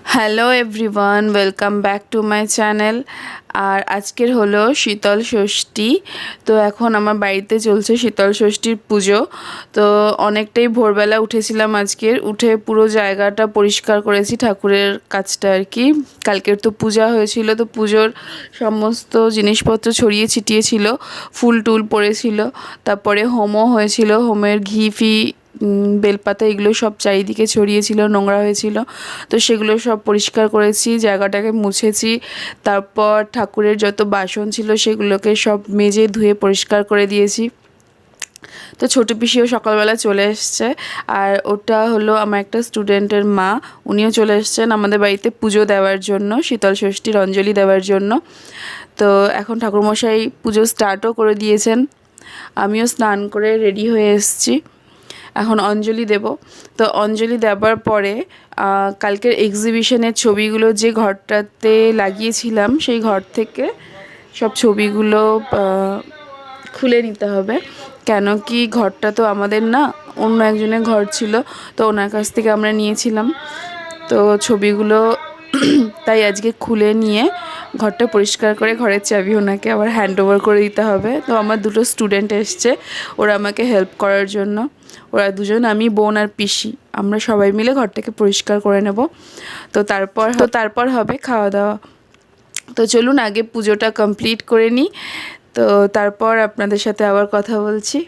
Hello everyone, welcome back to my channel. আর আজকের হলো শীতল ষষ্ঠী। তো এখন আমার বাড়িতে চলছে শীতল ষষ্ঠীর পুজো। তো অনেকটাই ভোরবেলা উঠেছিলাম, উঠে পুরো জায়গাটা পরিষ্কার করেছি, ঠাকুরের কাজটা আর কি। কালকের তো পূজা হয়েছিল, তো পুজোর সমস্ত জিনিসপত্র ছড়িয়ে ছিটিয়ে ছিল, ফুল টুল পড়েছিল। তারপরে হোমও হয়েছিল, হোমের ঘি ফি বেলপাতা এগুলো সব চারিদিকে ছড়িয়েছিল, নোংরা হয়েছিল। তো সেগুলো সব পরিষ্কার করেছি, জায়গাটাকে মুছেছি। তারপর ঠাকুরের যত বাসন ছিল সেগুলোকে সব মেজে ধুয়ে পরিষ্কার করে দিয়েছি। তো ছোটো পিসিও সকালবেলা চলে এসছে। আর ওটা হলো আমার একটা স্টুডেন্টের মা, উনিও চলে এসছেন আমাদের বাড়িতে পুজো দেওয়ার জন্য, শীতল ষষ্ঠীর অঞ্জলি দেওয়ার জন্য। তো এখন ঠাকুরমশাই পুজো স্টার্টও করে দিয়েছেন। আমিও স্নান করে রেডি হয়ে এসেছি, এখন অঞ্জলি দেব। তো অঞ্জলি দেওয়ার পরে কালকের এক্সিবিশনের ছবিগুলো যে ঘরটাতে লাগিয়েছিলাম সেই ঘর থেকে সব ছবিগুলো খুলে নিতে হবে। কেন কি ঘরটা তো আমাদের না, অন্য একজনের ঘর ছিল, তো ওনার কাছ থেকে আমরা নিয়েছিলাম। তো ছবিগুলো তাই আজকে খুলে নিয়ে ঘরটা পরিষ্কার করে ঘরের চাবি ওনাকে আবার হ্যান্ড ওভার করে দিতে হবে। তো আমার দুটো স্টুডেন্ট এসছে ওরা আমাকে হেল্প করার জন্য। ওরা দুজন, আমি, বোন আর পিসি, আমরা সবাই মিলে ঘরটাকে পরিষ্কার করে নেব। তো তারপর হবে খাওয়া দাওয়া। তো চলুন আগে পুজোটা কমপ্লিট করে নিই, তো তারপর আপনাদের সাথে আবার কথা বলছি।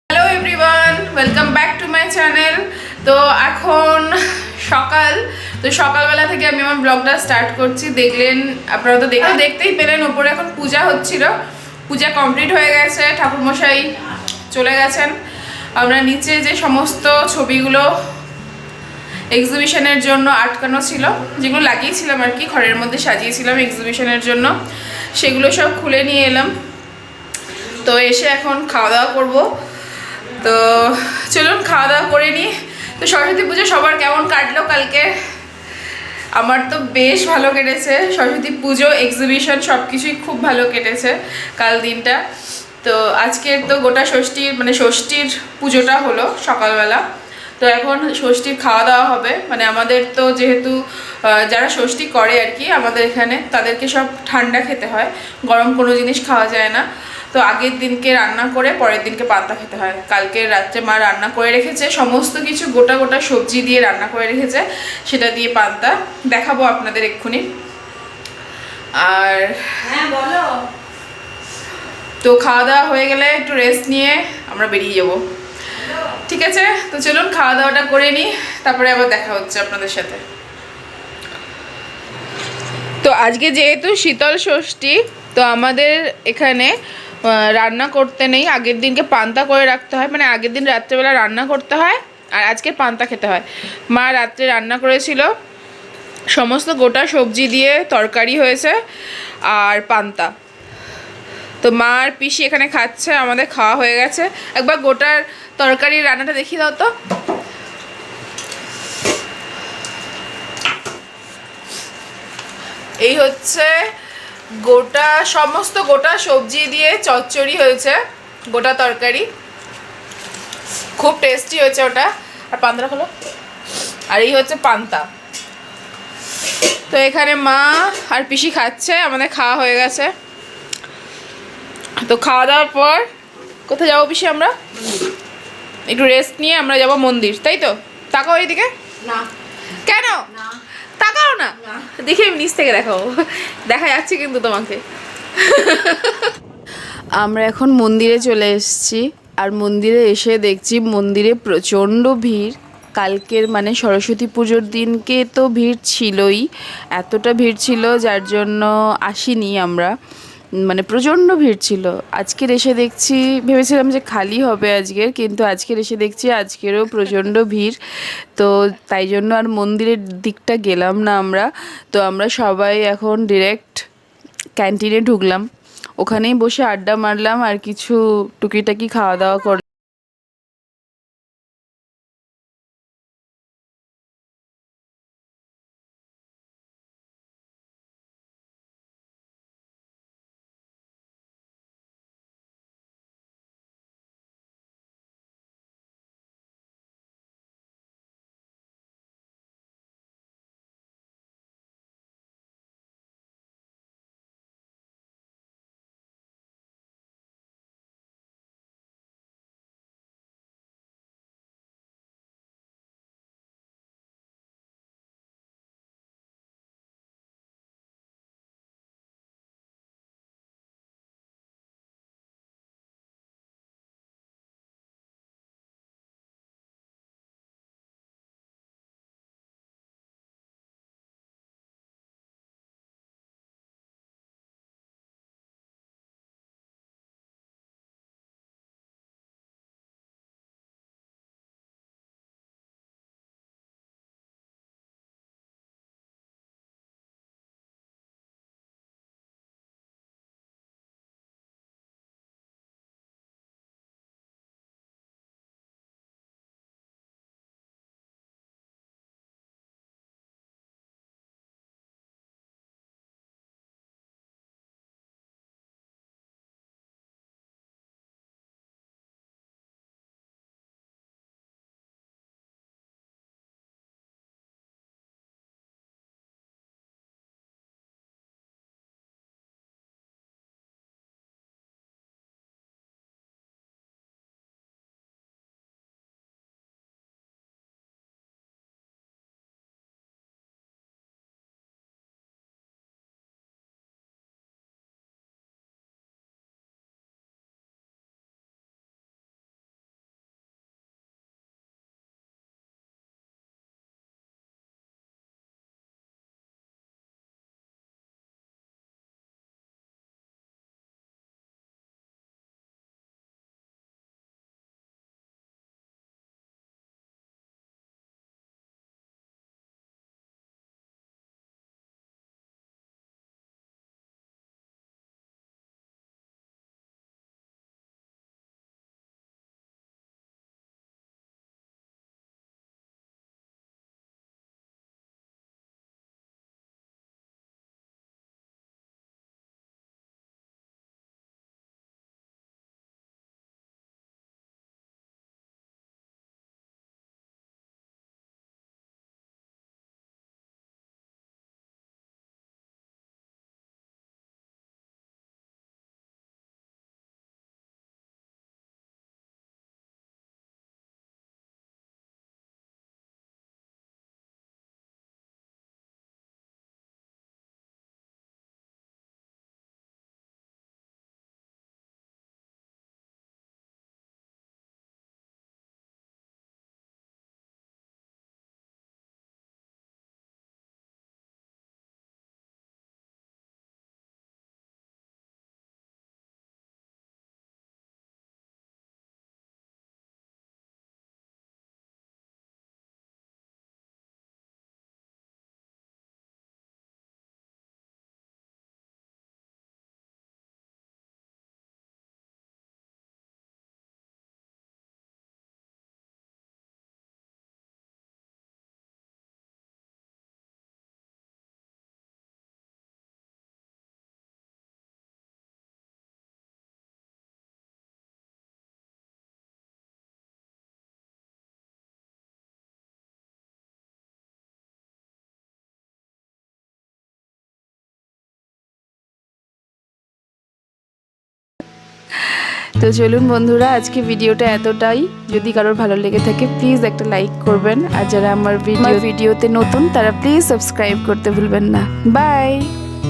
Hello everyone, welcome back to my channel. তো এখন সকাল, তো সকালবেলা থেকে আমি আমার ব্লগটা স্টার্ট করছি। দেখলেন, আপনারা তো দেখতেই পেলেন ওপরে এখন পূজা হচ্ছিল। পূজা কমপ্লিট হয়ে গেছে, ঠাকুরমশাই চলে গেছেন। আমরা নিচে যে সমস্ত ছবিগুলো এক্সিবিশনের জন্য আটকানো ছিল, যেগুলো লাগিয়েছিলাম আর কি, ঘরের মধ্যে সাজিয়েছিলাম এক্সিবিশনের জন্য, সেগুলো সব খুলে নিয়ে এলাম। তো এসে এখন খাওয়া দাওয়া করবো। তো চলুন খাওয়া দাওয়া করে নিই। তো সরস্বতী পুজো সবার কেমন কাটলো কালকে? আমার তো বেশ ভালো কেটেছে। সরস্বতী পুজো, এক্সিবিশন সব কিছুই খুব ভালো কেটেছে কাল দিনটা। তো আজকের তো গোটা ষষ্ঠীর পুজোটা হলো সকালবেলা। তো এখন ষষ্ঠীর খাওয়া দাওয়া হবে। মানে আমাদের তো যেহেতু যারা ষষ্ঠী করে আর কি আমাদের এখানে, তাদেরকে সব ঠান্ডা খেতে হয়, গরম কোনো জিনিস খাওয়া যায় না। তো আগের দিনকে রান্না করে পরের দিনকে পান্তা খেতে হয়। কালকে রাত্রে মা রান্না করে রেখেছে, সমস্ত কিছু গোটা গোটা সবজি দিয়ে রান্না করে রেখেছে, সেটা দিয়ে পান্তা দেখাবো আপনাদের এক্ষুনি। আর হ্যাঁ বলো। তো খাওয়া দাওয়া হয়ে গেলে একটু রেস্ট নিয়ে আমরা বেরিয়ে যাব, ঠিক আছে? তো চলুন খাওয়া দাওয়াটা করে নিই, তারপরে আবার দেখা হচ্ছে আপনাদের সাথে। তো আজকে যেহেতু শীতল ষষ্ঠী, তো আমাদের এখানে রান্না করতে নেই, আগের দিনকে পান্তা করে রাখতে হয়। মানে আগের দিন রাত্রেবেলা রান্না করতে হয় আর আজকে পান্তা খেতে হয়। মা রাত্রে রান্না করেছিল, সমস্ত গোটা সবজি দিয়ে তরকারি হয়েছে আর পান্তা। তো মা আর পিসি এখানে খাচ্ছে, আমাদের খাওয়া হয়ে গেছে। একবার গোটার তরকারির রান্নাটা দেখিয়ে দাও তো। এই হচ্ছে গোটা সমস্ত গোটা সবজি দিয়ে চচ্চড়ি হয়েছে, গোটা তরকারি, খুব টেস্টি হয়েছে ওটা। আর পান্তাটা হলো, আর এই হচ্ছে পান্তা। তো এখানে মা আর পিসি খাচ্ছে, আমাদের খাওয়া হয়ে গেছে। তো খাওয়া দাওয়ার পর কোথায় যাবো পিসি? আমরা একটু রেস্ট নিয়ে আমরা যাব মন্দির, তাই তো? তাকাও এইদিকে। না। কেন? না। তাকাও না, না। দেখি আমি নিচ থেকে দেখাবো। দেখা যাচ্ছে কিন্তু তোমাকে। আমরা এখন মন্দিরে চলে এসেছি, আর মন্দিরে এসে দেখছি মন্দিরে প্রচণ্ড ভিড়। কালকের মানে সরস্বতী পুজোর দিনকে তো ভিড় ছিলই, এতটা ভিড় ছিল যার জন্য আসিনি আমরা, মানে প্রচণ্ড ভিড় ছিল। আজকের এসে দেখছি, ভেবেছিলাম যে খালি হবে আজকের, কিন্তু আজকের এসে দেখছি আজকেরও প্রচণ্ড ভিড়। তো তাই জন্য আর মন্দিরের দিকটা গেলাম না আমরা। তো আমরা সবাই এখন ডিরেক্ট ক্যান্টিনে ঢুকলাম, ওখানেই বসে আড্ডা মারলাম আর কিছু টুকিটাকি খাওয়া দাওয়া করলাম। তো চলুন বন্ধুরা, আজকে ভিডিওটা এতটাই। যদি কারোর ভালো লেগে থাকে প্লিজ একটা লাইক করবেন, আর যারা আমার ভিডিওতে নতুন তারা প্লিজ সাবস্ক্রাইব করতে ভুলবেন না। বাই।